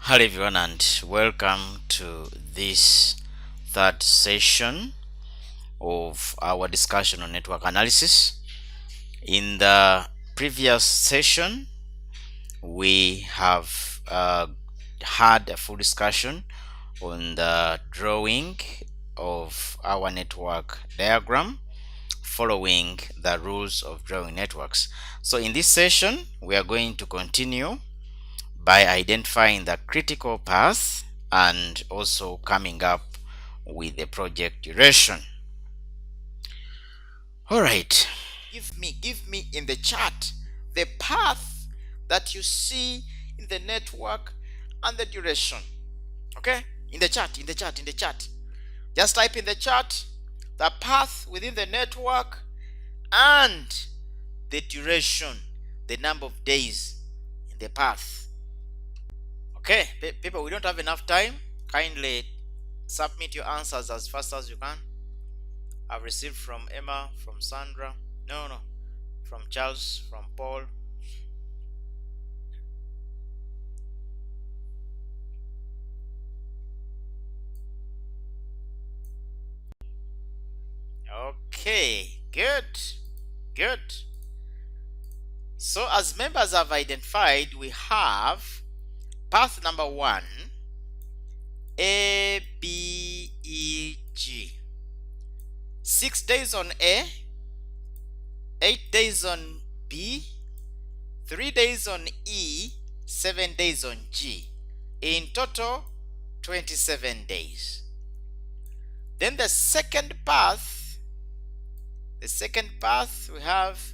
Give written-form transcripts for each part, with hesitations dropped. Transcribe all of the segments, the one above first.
Hello everyone and welcome to this third session of our discussion on network analysis. In the previous session, we have had a full discussion on the drawing of our network diagram following the rules of drawing networks. So in this session, we are going to continue by identifying the critical path and also coming up with the project duration. All right, give me in the chart the path that you see in the network and the duration. Okay, in the chart. Just type in the chart the path within the network and the duration, the number of days in the path. Okay, people, we don't have enough time. Kindly submit your answers as fast as you can. I've received from Emma, from Sandra, from Charles, from Paul. Okay, good. So as members have identified, we have path number 1, A, B, E, G. 6 days on A, 8 days on B, 3 days on E, 7 days on G. In total, 27 days. Then the second path we have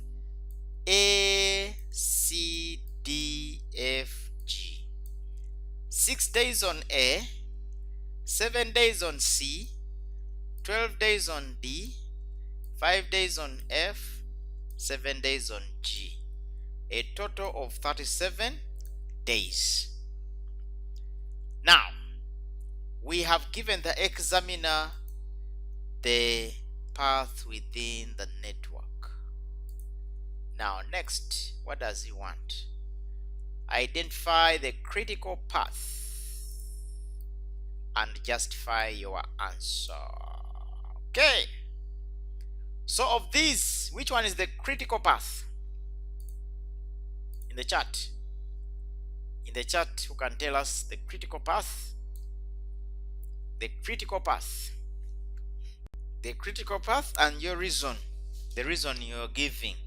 A, C, D, F, G. 6 days on A, 7 days on C, 12 days on D, 5 days on F, 7 days on G. A total of 37 days. Now, we have given the examiner the path within the network. Now, next, what does he want? Identify the critical path and justify your answer. Okay. So of these, which one is the critical path? In the chart. Who can tell us the critical path? The critical path and your reason. The reason you're giving.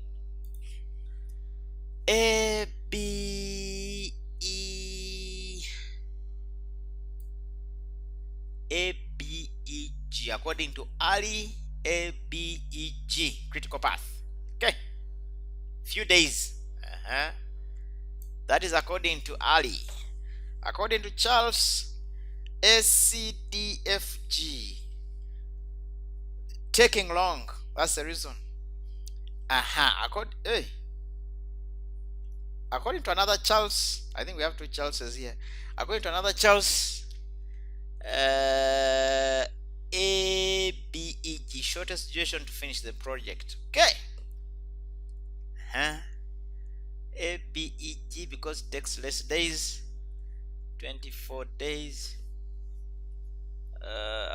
A, B, E, G. According to Ali, A, B, E, G. Critical path. Okay. Few days. That is according to Ali. According to Charles, A, C, D, F, G. Taking long. That's the reason. According to another Charles, I think we have two Charleses here. According to another Charles, A, B, E, G. Shortest duration to finish the project. Okay. A, B, E, G, because it takes less days. 24 days.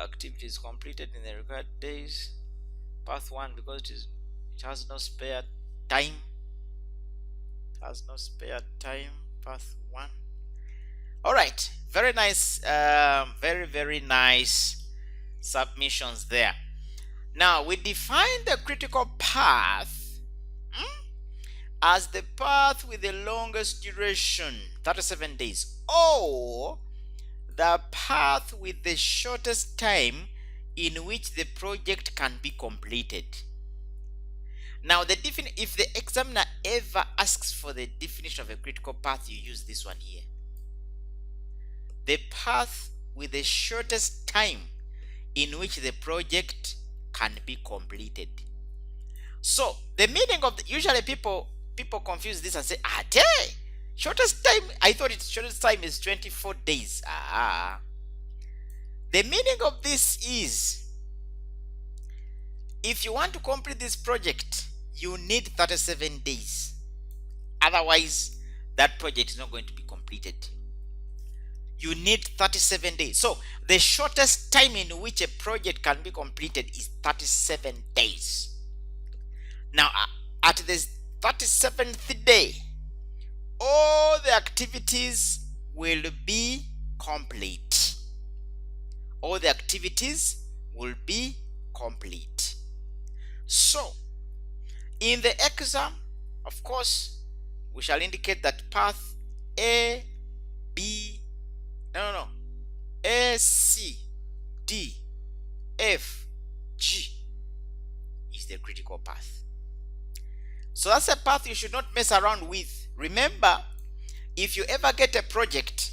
Activities completed in the required days. Path 1, because it has no spare time. Path 1. All right, very nice. Very nice submissions there. Now we define the critical path as the path with the longest duration, 37 days, or the path with the shortest time in which the project can be completed. Now, if the examiner ever asks for the definition of a critical path, you use this one here. The path with the shortest time in which the project can be completed. So, the meaning of usually people confuse this and say, shortest time, I thought its shortest time is 24 days. The meaning of this is, if you want to complete this project, you need 37 days. Otherwise, that project is not going to be completed. you need 37 days. So the shortest time in which a project can be completed is 37 days. Now, at the 37th day, all the activities will be complete. All the activities will be complete. So, in the exam, of course, we shall indicate that path A, B, A, C, D, F, G is the critical path. So that's a path you should not mess around with. Remember, if you ever get a project,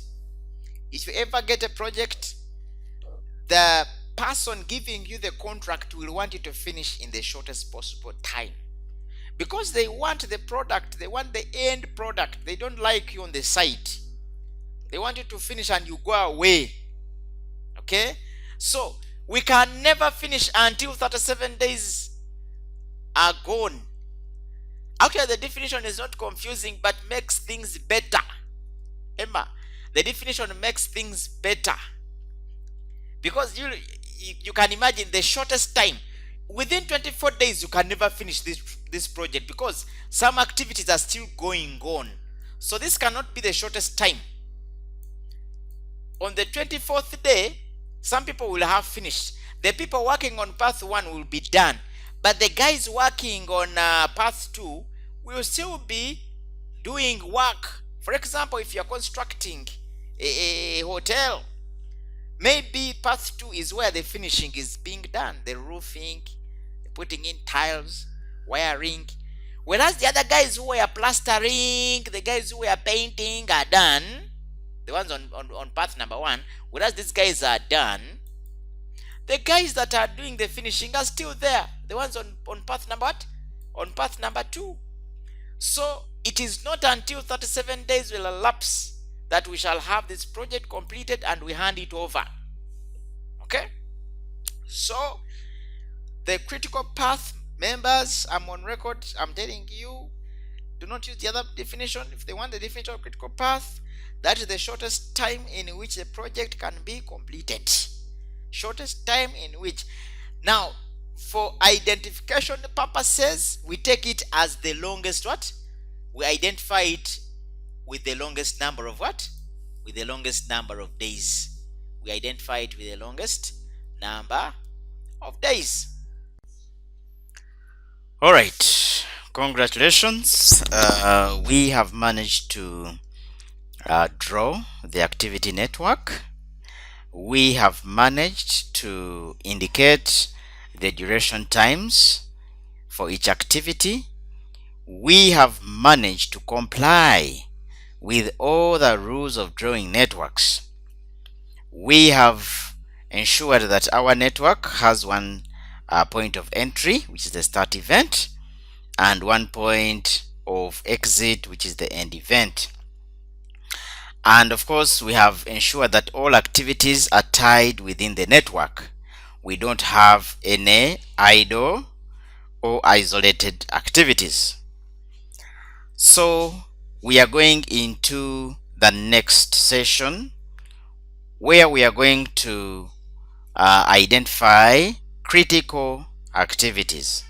the person giving you the contract will want you to finish in the shortest possible time, because they want the product, they want the end product. They don't like you on the site. They want you to finish and you go away. Okay, so we can never finish until 37 days are gone. Actually, the definition is not confusing, but makes things better. Emma, the definition makes things better, because you can imagine the shortest time within 24 days you can never finish this project, because some activities are still going on. So this cannot be the shortest time. On the 24th day, some people will have finished. The people working on path 1 will be done, but the guys working on path 2 will still be doing work. For example, if you're constructing a hotel, maybe path 2 is where the finishing is being done, the roofing, putting in tiles, wiring. Whereas the other guys who were plastering, the guys who were painting are done, the ones on path number 1. Whereas these guys are done, the guys that are doing the finishing are still there, the ones on path number what? On path number 2. So it is not until 37 days will elapse that we shall have this project completed and we hand it over. Okay, so the critical path members, I'm on record, I'm telling you, do not use the other definition. If they want the definition of critical path, that is the shortest time in which the project can be completed. Shortest time in which. Now, for identification purposes, we take it as the longest what? We identify it with the longest number of what? With the longest number of days. We identify it with the longest number of days. All right, congratulations. We have managed to draw the activity network. We have managed to indicate the duration times for each activity. We have managed to comply with all the rules of drawing networks. We have ensured that our network has one point of entry, which is the start event, and one point of exit, which is the end event. And of course, we have ensured that all activities are tied within the network. We don't have any idle or isolated activities. So we are going into the next session, where we are going to identify critical activities.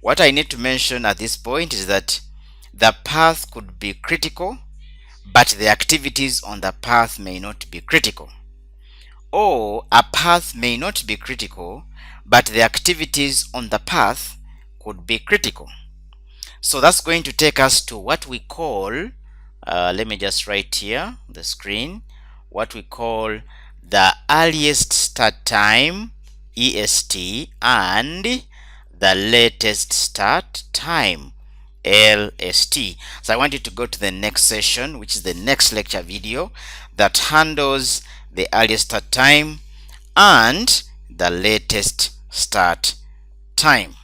What I need to mention at this point is that the path could be critical, but the activities on the path may not be critical. Or a path may not be critical, but the activities on the path could be critical. So that's going to take us to what we call, let me just write here on the screen, what we call the earliest start time, EST, and the latest start time, LST. So I want you to go to the next session, which is the next lecture video, that handles the earliest start time and the latest start time.